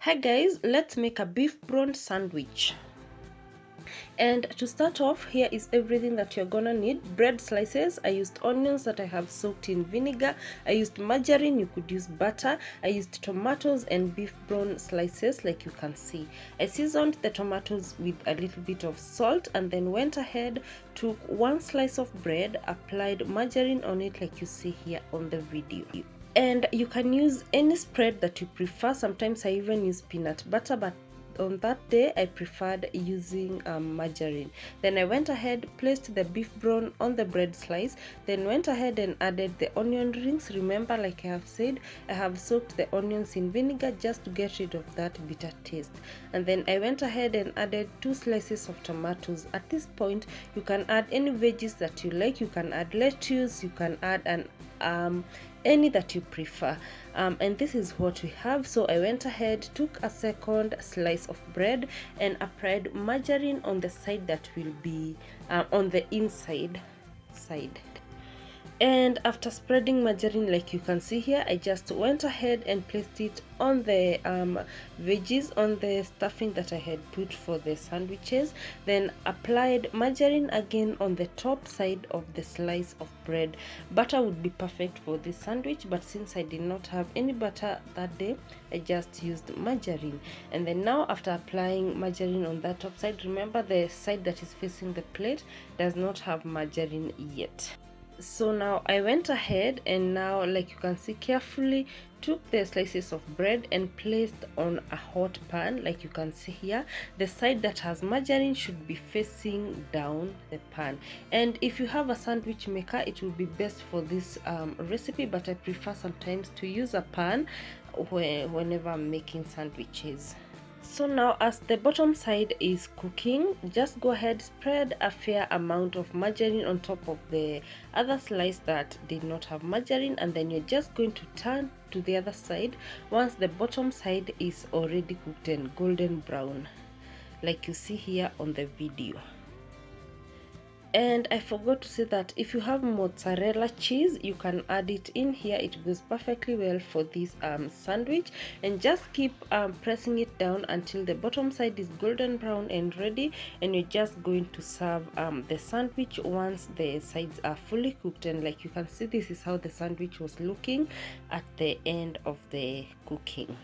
Hi guys, let's make a beef brawn sandwich. And to start off, here is everything that you're gonna need. Bread slices. I used onions that I have soaked in vinegar. I used margarine, you could use butter. I used tomatoes and beef brawn slices like you can see. I seasoned the tomatoes with a little bit of salt and then went ahead, took one slice of bread, applied margarine on it like you see here on the video. And you can use any spread that you prefer. Sometimes I even use peanut butter, but on that day I preferred using margarine. Then I went ahead, placed the beef brawn on the bread slice, then went ahead and added the onion rings. Remember, like I have said, I have soaked the onions in vinegar just to get rid of that bitter taste. And then I went ahead and added 2 slices of tomatoes. At this point you can add any veggies that you like. You can add lettuce, you can add any that you prefer, and this is what we have. So I went ahead, took a second slice of bread and applied margarine on the side that will be on the inside side. And after spreading margarine like you can see here, I just went ahead and placed it on the veggies, on the stuffing that I had put for the sandwiches, then applied margarine again on the top side of the slice of bread. Butter would be perfect for this sandwich, but since I did not have any butter that day, I just used margarine. And then now, after applying margarine on that top side, remember the side that is facing the plate does not have margarine yet. So now I went ahead and now, like you can see, carefully took the slices of bread and placed on a hot pan. Like you can see here, the side that has margarine should be facing down the pan. And if you have a sandwich maker, it will be best for this recipe, but I prefer sometimes to use a pan whenever I'm making sandwiches. So now, as the bottom side is cooking, just go ahead, spread a fair amount of margarine on top of the other slice that did not have margarine, and then you're just going to turn to the other side once the bottom side is already cooked and golden brown like you see here on the video. And I forgot to say that if you have mozzarella cheese, you can add it in here. It goes perfectly well for this sandwich. And just keep pressing it down until the bottom side is golden brown and ready, and you're just going to serve the sandwich once the sides are fully cooked. And like you can see, this is how the sandwich was looking at the end of the cooking.